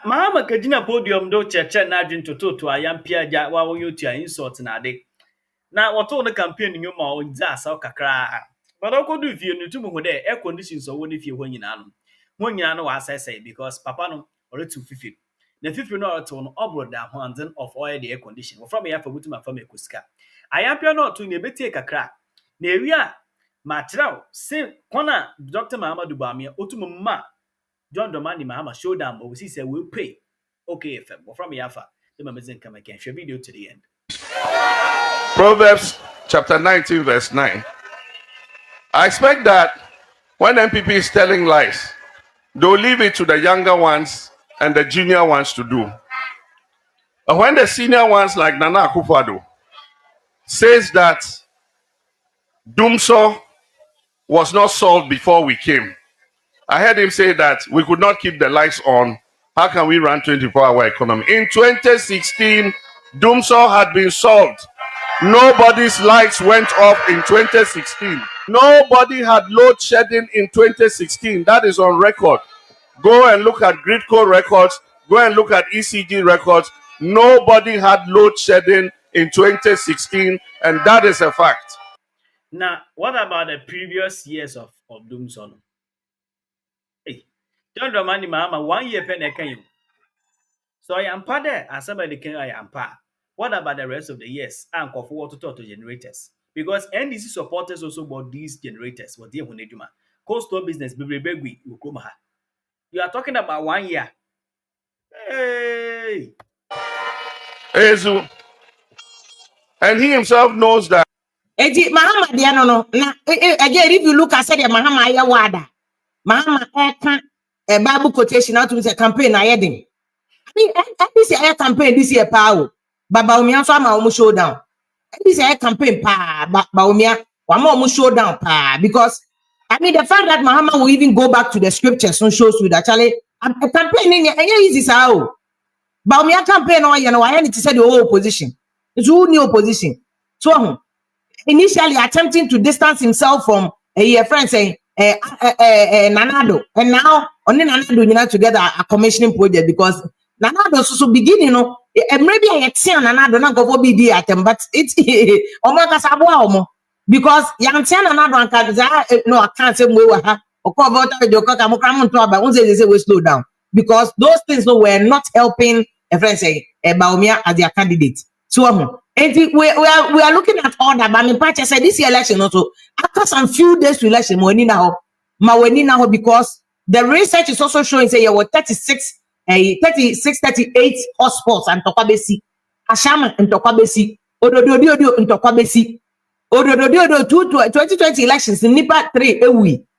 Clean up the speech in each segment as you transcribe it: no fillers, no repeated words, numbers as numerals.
Mahama kajina podium do cheche na adwin to ayampia ja wa wo yotu insult na de. Na wato no campaign nyoma o nza asa kakra. But okodu fie no tumu de air conditions o woni fie ho nyina no. Ho nyina no wa asese because papa no ore tu fifi. Na fifi no ore to no obro da honden of oil the air condition. Wo from ya fa butu ma fa mekuska. Ayampia no to ne betie kakra. Na ewia ma traw se kona Dr. Muhammadu Bawumia otumu ma John Domani Mahama showdown, but we see say we'll pay. Okay, FM. Well, from Yafa, the Mamazin come again. Share video to the end. Proverbs chapter 19, verse 9. I expect that when MPP is telling lies, they'll leave it to the younger ones and the junior ones to do. But when the senior ones like Nana Akufo-Addo says that Dumso was not solved before we came, I heard him say that we could not keep the lights on. How can we run 24-hour economy? In 2016, Dumso had been solved. Nobody's lights went off in 2016. Nobody had load shedding in 2016. That is on record. Go and look at Gridco records. Go and look at ECG records. Nobody had load shedding in 2016, and that is a fact. Now, what about the previous years of Dumso? Hey, John Domani Mahama 1 year pen you. So I am part there, and somebody can I am part. What about the rest of the years? And for what to talk to generators? Because NDC supporters also bought these generators. What they want to do, man. Coastal business, Bibri you are talking about 1 year. Hey. Ezu. And he himself knows that. Mahama diano no. Again, if you look at the Mahama Ayawada, Mahama Bible quotation out to the campaign ayeding. I mean, this year campaign this year power. Bawumia so ma showdown. This year campaign pa Bawumia wa showdown pa because I mean the fact that Mahama will even go back to the scriptures and shows you that actually a campaign in easy how Bawumia campaign or you know I need to say the whole opposition. It's who new opposition. So initially attempting to distance himself from a friend saying Nanado, and now only Nanado you know together a commissioning project because Nanado so beginning, you know, maybe I had seen Nanado not go for BD at them, but it's because young Tian Nanado and no, I can't say we were or cover the say we slow down because those things were not helping a friend say Bawumia as their candidate. So we are looking at all that, but I said this election also after some few days to election because the research is also showing say you were 36, 38 hotspots and Tokwabesi, Ashama and Tokwabesi, Odododio and Tokwabesi, Odododio 2020 elections in Nipa 3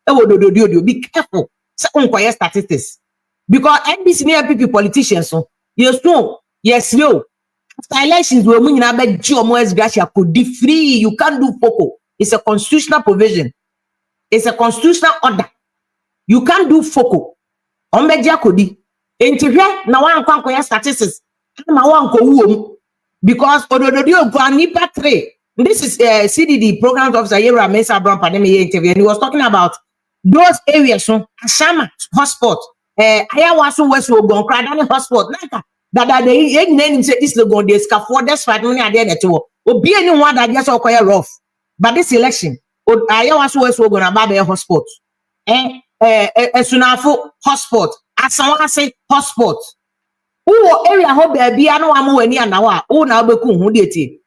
Odododio. Be careful, unquire statistics because NBC NPP politicians so yes no. After elections, we mean about GMOS Gracia could be free. You can't do FOCO. It's a constitutional provision. It's a constitutional order. You can't do FOCO. Ombeja kodi. Entiwe na wan kwa statistics. Na wan ko because odododio Nipa 3. This is CDD program officer Yera Mesa Brown Pandemic interview, and he was talking about those areas. So Ashama hotspot, Ayawasu West Wogon, Kradani hotspot, Naka. That they name say this logo they scaffold that's why money at the end of be anyone that just quite rough. But this election, I was going about the hotspot. Sunafo hotspot. Asawase hotspot. Who area hope be I know I'm any now. Oh now be who did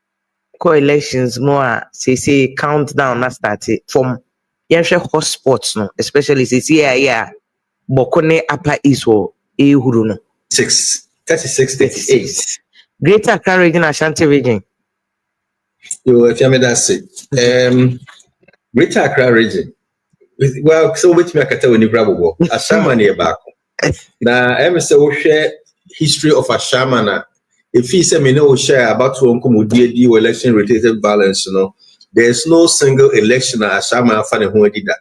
co-elections more say countdown that started from hotspots no, especially say Bokone Upper East or Huruno 36, 38. Greater Accra region, Ashanti region. If you that's it. Greater Accra region. Well, so which me I can tell when you grab a walk. Ashama near back. Now, I'm so share history of Ashama na. If he say me no share about to uncle election related violence, you know, there's no single election at Ashama fan who did that.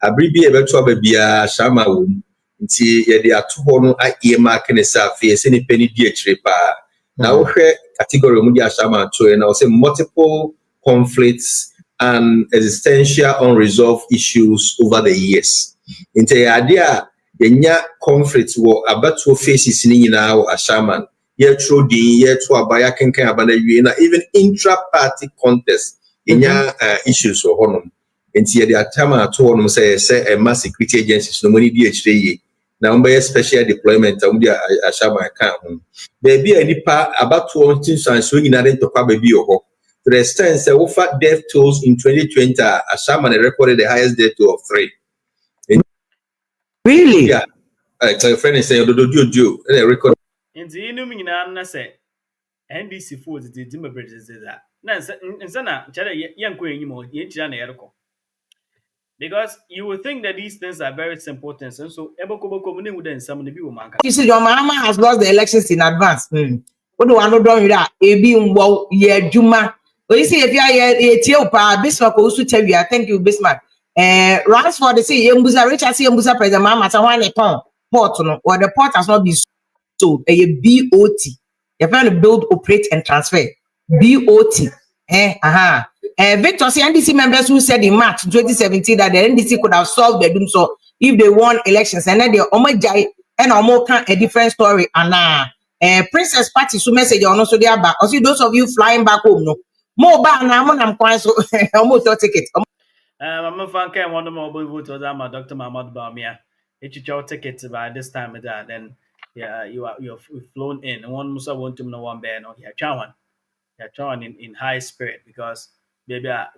Abribi ebetua be Ashama womb. Nti yede atoho no earmark ne safe se ne pani di akire pa na wo hwe category mu di ashama to na wo say multiple conflicts and existential unresolved issues over the years. Nti idea yenya conflict wo abatuo faces ni nyinaa wo ashaman yɛtwerɛ din yɛto aba yɛkenkan aba na wie na even intra-party contest yenya issues wɔ hɔnom nti yɛde atama ato hɔnom sɛ ɛma security agencies no moni di akyire yie na wɔbɛyɛ special deployment a wɔde ashaman kan ho baabi a nipa abatuo ntinsanso nyinaa de ntɔkwa baabi wɔ hɔ to the extent sɛ wofa death tolls in 2020 ashaman recorded the highest death toll of 3. Really? Yeah. Tell your friend and say, do record. Nti inum nyina na se NDC for the Democrats that. Na nsana chere yanko enyim o ye chira na yereko. Because you would think that these things are very simple things, and so ebokoboko mu would nsam na bi wo manka. You see, your Mahama has lost the elections in advance. What do I know done with that? Ebi mbo ye juma. But you see, if you are Ethiopia, Bismarck also tell you, thank you, Bismarck. Ransford, they say, Yembuza, Richard, Yembuza, President Mahama, Tawane Pont, port, or the port has not been sold. A BOT. You're trying to build, operate, and transfer. BOT. Victor, see, NDC members who said in March 2017 that the NDC could have solved the doom so if they won elections, and then they omajai and omoka a different story. And Princess Party, so message on also there back. Also, those of you flying back home, no more ban. I'm quite so almost a ticket. I'm fan can one of my vote was Dr. Mahama Bawumia. It's your ticket by this time of that. Then yeah, you've flown in. And one must want to know one bear no yeah, chawan. Yeah, chawan in high spirit because the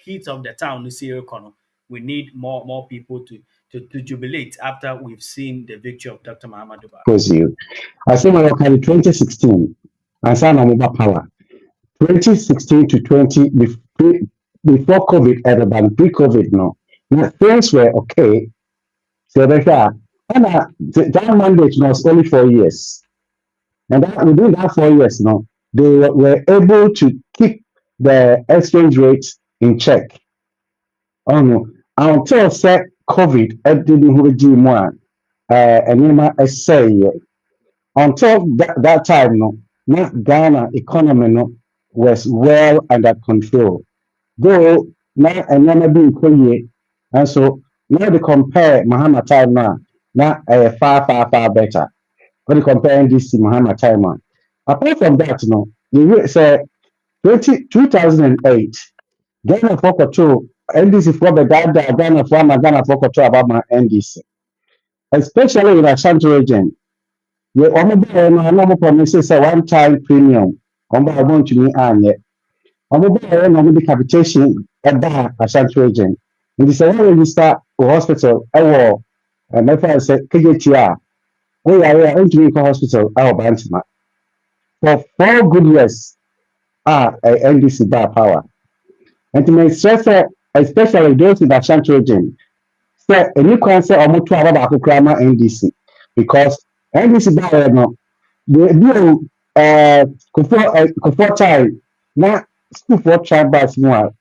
heat of the town is here. We need more people to jubilate after we've seen the victory of Dr. Mahama Bawumia. Because I say my local 2016 and sign on mobile power. 2016 to 20 before COVID and pre-COVID no. Now things were okay. So that mandate was only 4 years. And within that 4 years no, they were able to keep the exchange rate in check. Oh no. Until said COVID didn't have more and say until that time no, not Ghana economy no was well under control. Though now and never been clear, and so now they compare Mahama time now far better. When you compare NDC Mahama time now. Apart from that, no, you say 2008, Ghana for control NDC for the Ghana for control about my NDC, especially in Ashanti region. We almost promises a one-time premium. I want to me anye. The capitation at the Ashanti region. In the same register hospital, I will my father said KJTR. We are going to make a hospital our Bantima. For 4 good years, NDC bar power. And to make stress, especially those in the Ashanti region, say a new concept or more to about NDC because NDC bar no. The deal time na school for tribals more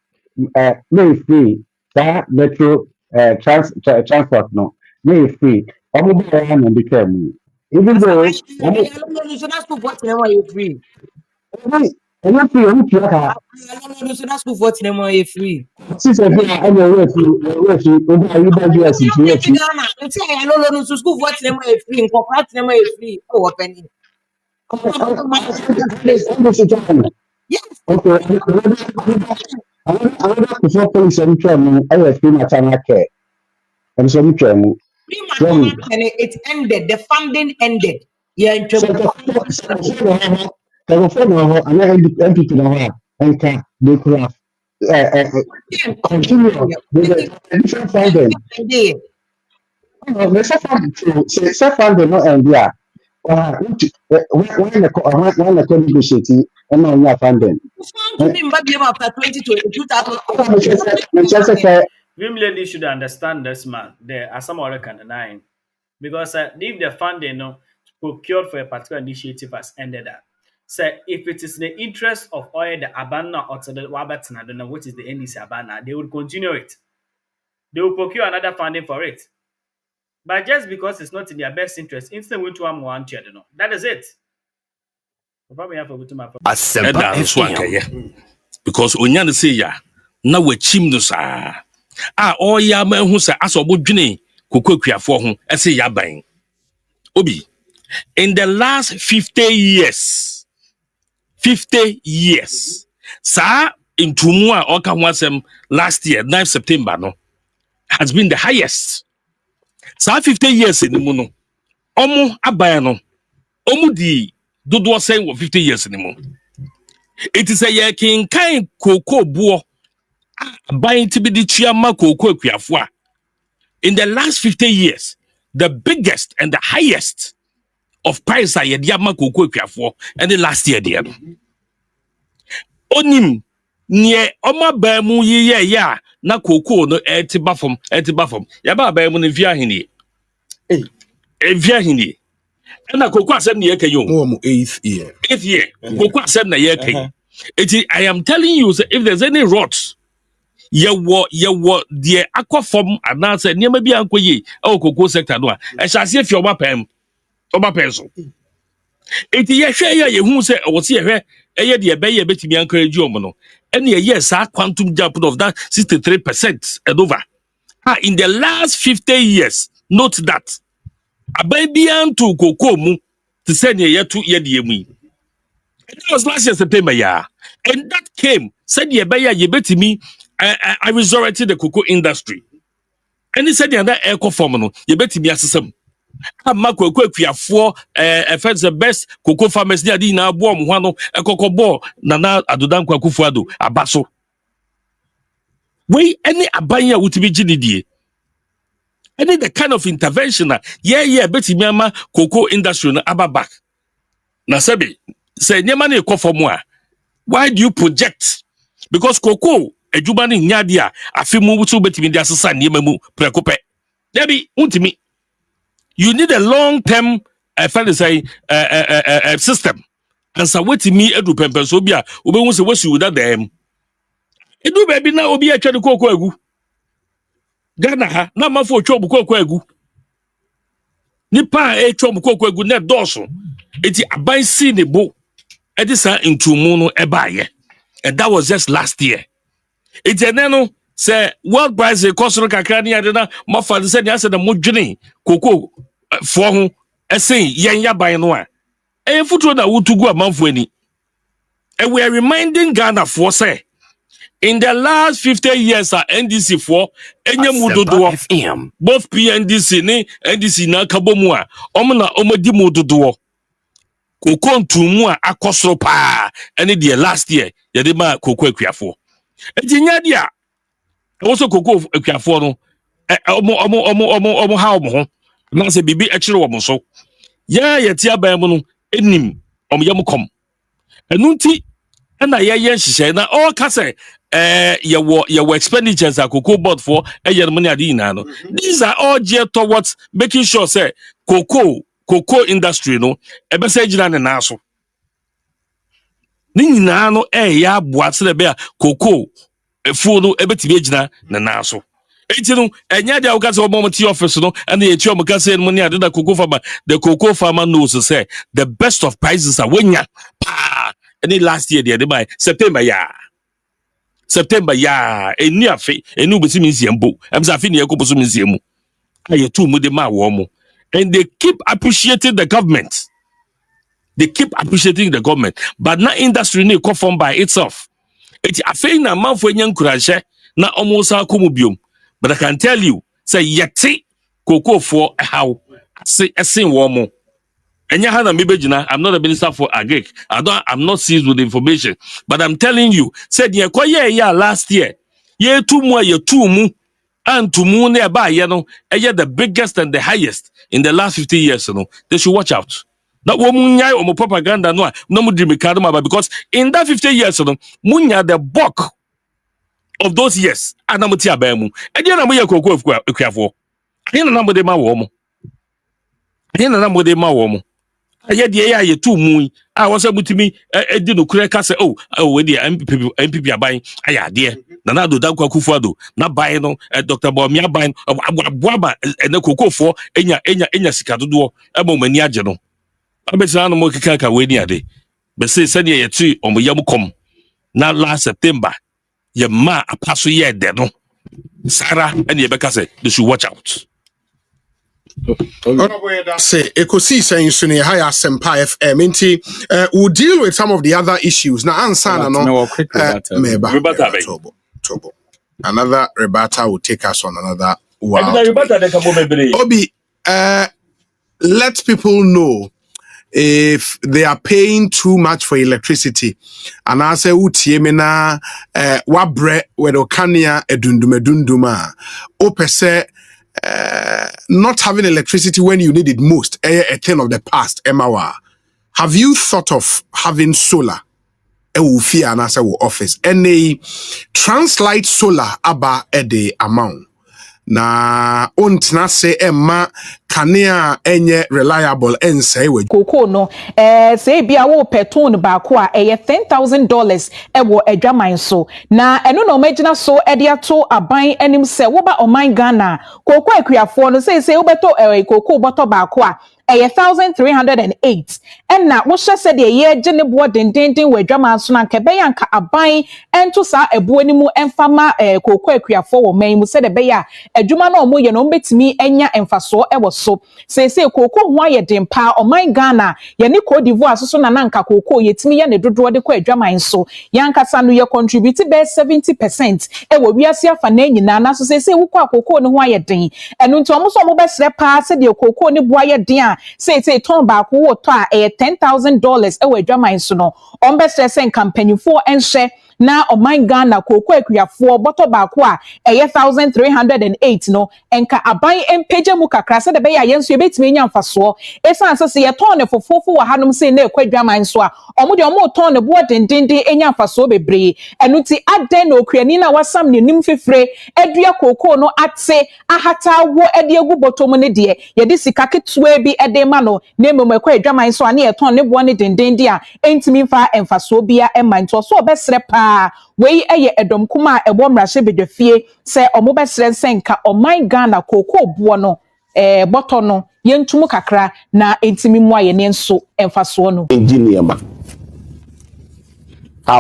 very free that metro transport no very free omo ba ya na become even though So that's what you free. every free omo pia ka So that's what you free. since I be I know where to omo you ba US to where to It's a school for free, in corporate free. Oh, penny. Yes. Okay, another before police and train I was free maternal care and so train It ended. The funding ended. Yeah, so the MPP now and can they could have continue with the different funding. The funding no end there. When the negotiating and now funding. After 2020, Vim Lady should understand this man. There are some other can deny because if the funding procured for a particular initiative has ended up. So if it is in the interest of oil the Abana or to the Wabatin, I don't know what is the NDC Abana, they will continue it. They will procure another funding for it. But just because it's not in their best interest, instant went to one chair, that is it. Probably have to go to my because Onyan say ya na wachim no sa. All ya man who say as obodwene cocoa kwiafo ho ese yaban obi in the last 50 years sa intumu a oka ho asem last year 9 September no has been the highest sa 50 years ni mu no omo aban no omu di dodo sen wo 50 years ni mu it is a yekin kan cocoa buo aban ti bi di tuama cocoa kwiafo a in the last 50 years the biggest and the highest of price a yedi ama cocoa kwiafo and the last year there onim nie oma ba mu ye ya na cocoa no etiba fom ya ba mu no via hini via hini na cocoa asem ne yake yo mo 8th year cocoa asem na yake I am telling you if there's any rots ye wo the aqua form announce niam bi ankoye e cocoa sector no a e hyase fi oba pam so eti ye hwe ye hu se wo se ye hwe eye de be ye betimi encourage omo no ene ye yes quantum jump of that 63% and over in the last 50 years note that ababian to cocoa mu to say ne ye to ye de mu that was last year September and that came said ye be ye betimi I resurrected the cocoa industry and he said that eco form no ye betimi asesam ama cocoa kwiafo first the best cocoa farmers dey adi na abo mo no ekokobo na adodan kwakufu ado abaso we any abanya wutibi gididie any the kind of intervention betimi ama cocoa industry na ababak na sabi say nyema na ekofo a why do you project because cocoa adwuma ne nyade a afimu wutu betimi dia sesa nyema mu prekope debi untimi. You need a long-term system. And so what me edu pempe so bia obe hu se wasi without them. Edu baby na obi a twede kokko agu. Ghana ha na mafo twom kokko agu. Nipa twom kokko agu na doso. Eti aban si ne bo. Edi sa ntumu no ebaye. And that was just last year. Eti eneno say world price cost kakra ni ade na mafa say ni ase na modwene kokko for ho esen yen yaban no a futuro na wutugu amanfo ani and we are reminding Ghana for say in the last 50 years NDC for enyemu dodo both PNDC ni NDC na kabomu a omna omadi mu dodo kokon tumu a akosoro pa ene the last year yede ma kokko akuafo etinya dia also kokko akuafo no omo ha omo ho na se bibi ekire wo so ya yeti aban mu no enim omyam kom enunti na ye nhihye na all ka say ye expenditures cocoa board for eye money adi na no these are all geared towards making sure say cocoa industry no ebe say gina ne na so ni nyina no ya aboa se be a cocoa fu no ebe tibe gina ne na so etinu enya dia ukase omo ti office no and ye ti omo kase money ade da cocoa farmer the cocoa farmer knows say the best of prices are wenya pa any last year they buy September eni afi eni ubesi mi nsiembo emza afi ne yakopo so mi nsiemu aye tu mu de ma wo mo and they keep appreciating the government but na industry ne conform by itself eti afi na manfo enya nkuraje na omo sa akomu biom. But I can tell you, say yeti cocoa for how say womo. Enya hana mibejina, I'm not a minister for agric. I'm not seized with information. But I'm telling you, said ye kwa last year. Ye two mu and to mu nearby, the biggest and the highest in the last 50 years, they should watch out. Not womunya or propaganda no mu dimikadoma, because in that 50 years, munya the bulk of those years anamuti abamu edi na moye kokko akuafo ahina na mode ma wo mo aye de ya ye tu mu a wo se mutimi edi no kure ka se we de MPP aban aya de na do dankwa kufu ado na ban no Dr. Bawumia ban aboaba ene kokofo enya sika dodo e mo mani age no abetira no mo kika we ni ade be se ne ye tu omoyam kom na last September ye ma apaso ye de no Sarah and ye beka say they should watch out. Say, Ekosi saying Sunni higher Sempa FM. Inti, we'll deal with some of the other issues. Now, Ansana no. Tobo. Another rebata will take us on another wow. Obi, let people know if they are paying too much for electricity. And I say, utiemina, wabre, wedokania, edunduma. Opese, not having electricity when you need it most, a thing of the past, Emma. Have you thought of having solar? Fear and answer office. Any translite solar aba the amount. Na ontna se emma kanea enye reliable ense we koko no say bia wo peton ba ko a $10,000 ewo adwaman so na eno no magina so e de ato aban anim se wo ba oman Ghana koko akuafo no say wo beto koko boto ba ko a 1,308 and na wo hye se de ye gye ne bo dendenden we adwaman so na nka be yanka aban ento sa ebo animu emfama koko akuafo wo man mu se de be ya adwuma na omo ye no betimi enya emfaso ewo so say koko ho aye dempa oman Ghana ye ne Cote d'Ivoire so na nanka koko yetimi ye ne dodo de kwa adwaman so yankasa no ye contribute be 70% ewo wiase afa na nyina na so say wo kwa koko ne ho aye den eno nti omo so omo be sre pa se de koko ne bo aye den a say ton ba ko wo to a $10,000 ewo adwaman so no on be sre sen campaign-fo enhye na oman Ghana koko akuafo boto ba ko a 1,308 no enka aban empeje mu kakra se de be ya yenso ebetimi nya mfaso esan se ye ton ne fofofo wa hanom se na ekwadwaman so a omo de omo ton ne bo dendenden enya mfaso bebre enu ti aden na okuani na wasam ne nim fefre adua koko no ate ahata wo ede egu botom ne de ye de sika ketua bi ede ma no na emom ekwadwaman so a na ye ton ne bo ne dendenden a entimi mfa mfaso bia emanto so obesre pa wei eye edom kuma ebo mrahye bedwafie se omo besre senka oman Ghana koko buo no boto no yentumu kakra na entimi mu aye ne nso emfaso no engineer ma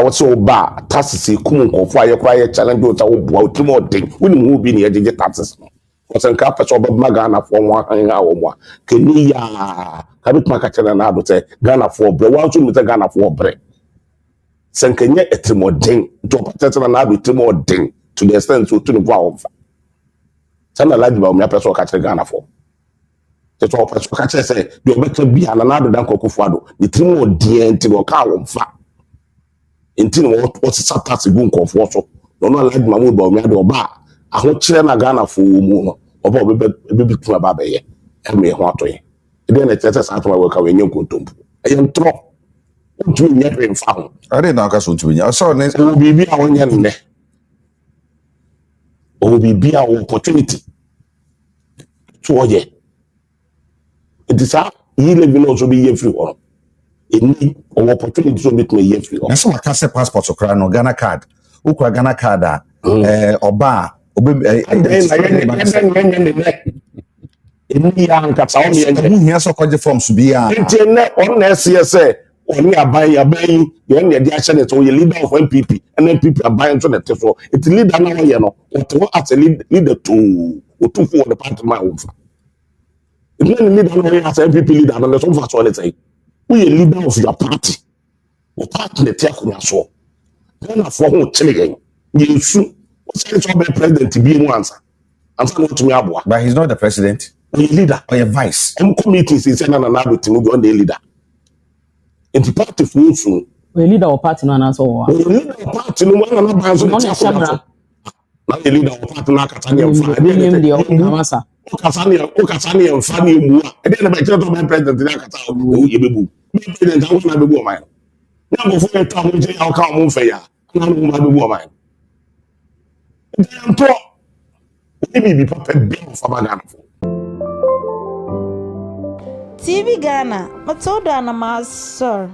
what's all ba taxes kum nkofo aye kwa ye challenge o ta wo bua otimo odin woni hu bi ne ye taxes no wasanka pa so ba Ghana fo mo han ha wo mo keni ya ka bituma ka chana na do te Ghana fo bre wa so mu te Ghana fo bre senkenye etimodin to patetana na etimodin to the extent to the power sana laji Bawumia person ka kire Ghana for te to person ka kire say de obeta bi ana na do dan kokofo ado etimodin enti no ka wo mfa enti no what sata gu nkofo so no laji Bawumia do ba aho kire na Ghana for mu no oba obebi tuma ba be ye eme ho atoye e de na tete sa atoma we ka we nyen kontompo e yentro untu nyɛ mfa ho ade na aka so untu nya so ne bibi a wonyɛ nne bibi a opportunity to oye it is a yi le bi no so bi ye free ho eni opportunity so bit me ye free ho na so aka se passport okra no Ghana card ukwa Ghana card a oba obe eni ya nka sa o me hu hia so koje forms bi a enti ne on na se oni aban ye ne de ahye ne so ye leader of MPP and MPP aban so ne te so it leader na ye no what as a leader to for the party man over it leader na ye as MPP leader na so for so le say we ye leader of your party o party ne te akonya so na for ho chile yen ye su o say so be president bi mu answer no to me aboa but he's not the president we leader or a vice committees is na do tinubu on the leader in the party function we leader of party no answer wa we leader of party no one na ban so na shamra na the leader of party na kata ne mfa nim de Hamasa o kasa ne mfa ne mu a e de na be kire to ben president na kata o ye bebu president an na bebu o man na go for eta mo je ya ka mo mfa ya na no ma bebu o man dem to bi papa bi mfa ba Ghana fo TV Ghana, Matodo and Master.